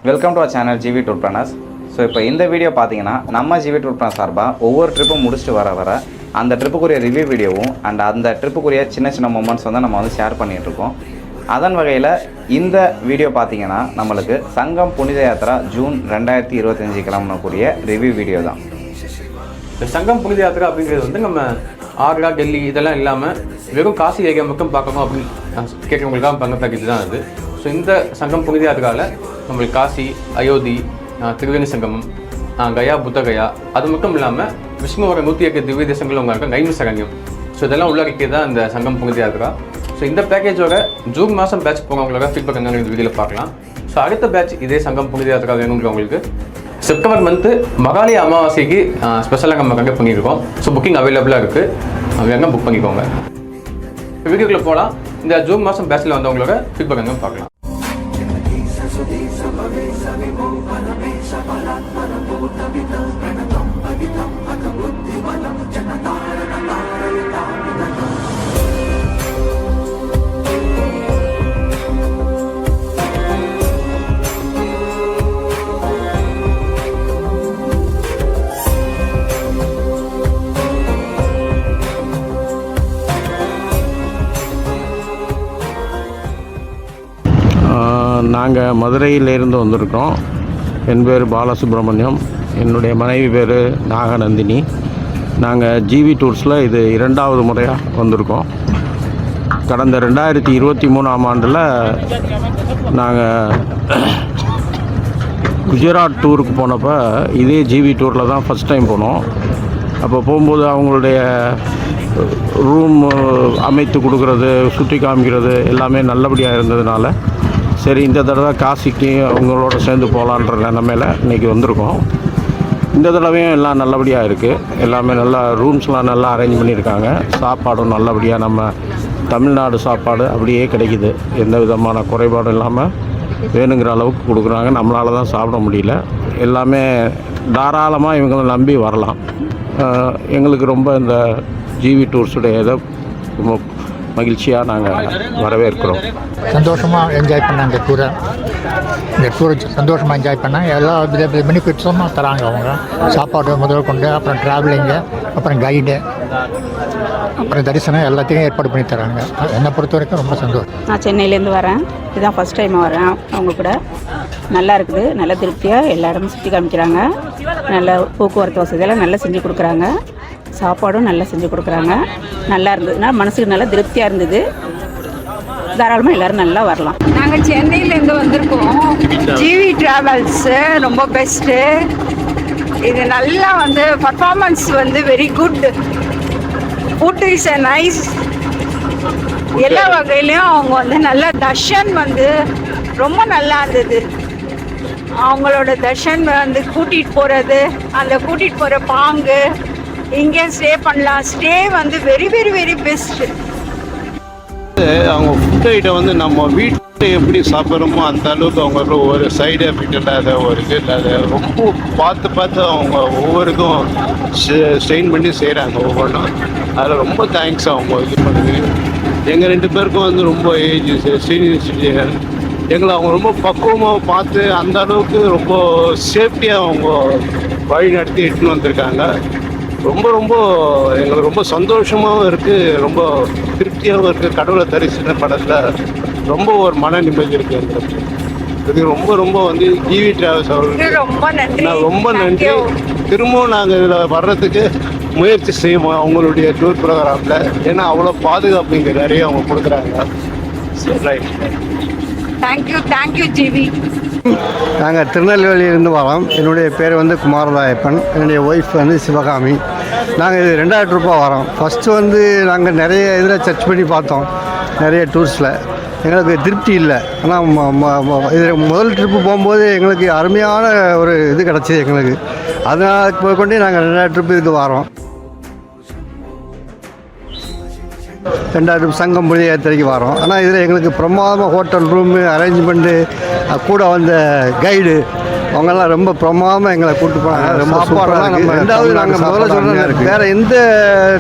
Welcome to our channel GV tour planners. So இப்போ இந்த video பார்த்தீங்கன்னா நம்ம ஜிவி டூர் பிளானர் சார்பாக ஒவ்வொரு ட்ரிப்பும் முடிச்சுட்டு வர அந்த ட்ரிப்புக்குரிய ரிவ்யூ வீடியோவும் அண்ட் அந்த ட்ரிப்புக்குரிய சின்ன சின்ன மூமெண்ட்ஸ் வந்து நம்ம வந்து ஷேர் பண்ணிகிட்ருக்கோம். அதன் வகையில் இந்த வீடியோ பார்த்தீங்கன்னா நம்மளுக்கு சங்கம் புனித யாத்திரா ஜூன் 2025 கிளம்பக்கூடிய ரிவ்யூ வீடியோ தான். இந்த சங்கம் புனித யாத்திரா அப்படிங்கிறது வந்து நம்ம ஆக்ரா, டெல்லி இதெல்லாம் இல்லாமல் வெறும் காசி ஏரியா மட்டும் பார்க்கணும் அப்படின்னு கேட்குறவங்களுக்காக பங்கு பேக்கேஜ் தான் அது. ஸோ இந்த சங்கம் புனித யாத்திராவில் நம்மளுக்கு காசி, அயோத்தி, திரிவேணி சங்கமம், கயா, புத்தகயா, அது மட்டும் இல்லாமல் விஷ்ணுவோட 108 திவ்ய தேசங்கள் உங்கள் இருக்க நைமி சரண்யம். ஸோ இதெல்லாம் உள்ளடக்கிய தான் இந்த சங்கம் புனித யாத்திரா. ஸோ இந்த பேக்கேஜோட ஜூன் மாதம் பேட்ச் போகிறவங்களோட ஃபீட்பேக் என்னங்க இந்த வீடியோவில் பார்க்கலாம். ஸோ அடுத்த பேட்ச் இதே சங்கம் புனித யாத்திரா வேணுங்கிறவங்களுக்கு செப்டம்பர் மந்த்து மகாலய அமாவாசைக்கு ஸ்பெஷலாக நம்ம கண்டக்ட் பண்ணியிருக்கோம். ஸோ புக்கிங் அவைலபிளாக இருக்குது, வேணால் புக் பண்ணிக்கோங்க. வீடியோக்குள்ளே போகலாம். இந்த ஜூன் மாதம் பேட்சில் வந்தவங்களோட ஃபீட்பேக் எங்கே பார்க்கலாம். நாங்கள் மதுரையிலேருந்து வந்திருக்கோம். என் பேர் பாலசுப்ரமணியம், என்னுடைய மனைவி பேர் நாகநந்தினி. நாங்கள் ஜிவி டூர்ஸில் இது 2வது முறையாக வந்திருக்கோம். கடந்த 2023ஆம் ஆண்டில் நாங்கள் குஜராத் டூருக்கு போனப்போ இதே ஜிவி டூரில் தான் ஃபஸ்ட் டைம் போனோம். அப்போ போகும்போது அவங்களுடைய ரூம் அமைத்து கொடுக்குறது, சுற்றி காமிக்கிறது எல்லாமே நல்லபடியாக இருந்ததுனால சரி இந்த தடவை காசிக்கு அவங்களோட சேர்ந்து போகலான்ற நிலமையில் இன்றைக்கி வந்திருக்கோம். இந்த தடவையும் எல்லாம் நல்லபடியாக இருக்குது. எல்லாமே நல்லா ரூம்ஸ்லாம் நல்லா அரேஞ்ச் பண்ணியிருக்காங்க. சாப்பாடும் நல்லபடியாக நம்ம தமிழ்நாடு சாப்பாடு அப்படியே கிடைக்கிது. எந்த விதமான குறைபாடும் இல்லாமல் வேணுங்கிற அளவுக்கு கொடுக்குறாங்க. நம்மளால் தான் சாப்பிட முடியல. எல்லாமே தாராளமாக இவங்களை நம்பி வரலாம். எங்களுக்கு ரொம்ப இந்த ஜிவி டூர்ஸுடைய இதை ரொம்ப மகிழ்ச்சியாக நாங்கள் வரவேற்கிறோம். சந்தோஷமாக என்ஜாய் பண்ணேன் இந்த டூரை சந்தோஷமாக என்ஜாய் பண்ணேன். எல்லா வித பெனிஃபிட்ஸும் தராங்க அவங்க. சாப்பாடு முதல் கொண்டு, அப்புறம் ட்ராவலிங்கு, அப்புறம் கைடு, அப்புறம் தரிசனம் எல்லாத்தையும் ஏற்பாடு பண்ணி தராங்க. என்னை பொறுத்த வரைக்கும் ரொம்ப சந்தோஷம். நான் சென்னையிலேருந்து வரேன். இதுதான் ஃபஸ்ட் டைம் வரேன் அவங்க கூட. நல்லா இருக்குது, நல்ல திருப்தியாக எல்லா இடமும் சுற்றி காமிக்கிறாங்க. நல்ல போக்குவரத்து வசதியெல்லாம் நல்லா செஞ்சு கொடுக்குறாங்க. சாப்பாடும் நல்லா செஞ்சு கொடுக்குறாங்க. நல்லா இருந்ததுன்னா மனசுக்கு நல்லா திருப்தியாக இருந்தது. தாராளமாக எல்லோரும் நல்லா வரலாம். நாங்கள் சென்னையிலேருந்து வந்திருக்கோம். ஜிவி ட்ராவல்ஸு ரொம்ப பெஸ்ட்டு. இது நல்லா performance very good. Food is a nice. எல்லா வகையிலையும் அவங்க நல்ல தர்ஷன் ரொம்ப நல்லா இருந்தது. அவங்களோட தர்ஷன் கூட்டிகிட்டு போகிறது, அந்த கூட்டிகிட்டு போகிற பாங்கு, இங்கே ஸ்டே பண்ணலாம். Stay very very very best. அவங்க ஃபுட் ஐட்டம் நம்ம வீட்டை எப்படி சாப்பிட்றோமோ அந்த அளவுக்கு அவங்க ஒரு சைடு எஃபெக்ட் இல்லாத, ஒரு இது இல்லாத, ரொம்ப பார்த்து அவங்க ஒவ்வொருக்கும் ஸ்ட்ரெயின் பண்ணி செய்கிறாங்க ஒவ்வொன்றும். அதில் ரொம்ப தேங்க்ஸ் அவங்க இது பண்ணுது. எங்கள் 2 பேருக்கும் ரொம்ப ஏஜ் சீனியர் சிட்டிசன். எங்களை அவங்க ரொம்ப பக்குவமாக பார்த்து அந்த அளவுக்கு ரொம்ப சேஃப்டியாக அவங்க வழி நடத்தி இட்டுன்னு வந்திருக்காங்க. ரொம்ப எங்களுக்கு ரொம்ப சந்தோஷமாகவும் இருக்குது, ரொம்ப திருப்தியாகவும் இருக்குது. கடவுளை தரிசன படத்தில் ரொம்ப ஒரு மன நிம்மதி இருக்குது எங்களுக்கு. இது ரொம்ப ஜிவி டிராவல்ஸ் அவர்களுக்கு நான் ரொம்ப நன்றி. திரும்பவும் நாங்கள் இதில் வர்றதுக்கு முயற்சி செய்வோம் அவங்களுடைய டூர் ப்ரோக்ராமில். ஏன்னா அவ்வளோ பாதுகாப்பு இங்கே நிறைய அவங்க கொடுக்குறாங்க. Right, thank you GV. நாங்கள் திருநெல்வேலியிலேருந்து வரோம். என்னுடைய பேர் குமாரதாயப்பன். என்னுடைய ஒய்ஃப் சிவகாமி. நாங்கள் இது 2வது ட்ரிப்பாக வரோம். ஃபஸ்ட்டு நாங்கள் நிறைய இதில் சர்ச் பண்ணி பார்த்தோம், நிறைய டூர்ஸில். எங்களுக்கு திருப்தி இல்லை. ஆனால் இது முதல் ட்ரிப்பு போகும்போது எங்களுக்கு அருமையான ஒரு இது கிடச்சிது எங்களுக்கு. அதனால் போய் கொண்டு நாங்கள் 2வது ட்ரிப்பு இதுக்கு வரோம். 2வது சங்கம் புனித யாத்திரைக்கு வரோம். ஆனால் இதில் எங்களுக்கு பிரமாதமாக ஹோட்டல் ரூமு அரேஞ்ச்மெண்ட்டு, கூட வந்த கைடு அவங்கெல்லாம் ரொம்ப பிரமாதமாக எங்களை கூப்பிட்டு போனாங்க. ரொம்ப சூப்பராக நம்ம ரெண்டாவது நாங்கள் முதல்ல சொன்னோம் வேறு எந்த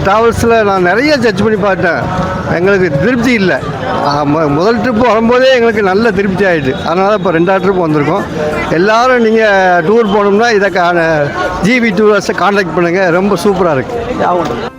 ட்ராவல்ஸில் நான் நிறைய சர்ச் பண்ணி பார்த்தேன், எங்களுக்கு திருப்தி இல்லை. முதல் ட்ரிப்பு வரும்போதே எங்களுக்கு நல்ல திருப்தி ஆகிடுது. அதனால் இப்போ 2வது ட்ரிப் வந்திருக்கோம். எல்லோரும் நீங்கள் டூர் போகணும்னா இதை ஜிவி டூர்ஸை கான்டாக்ட் பண்ணுங்கள், ரொம்ப சூப்பராக இருக்குது.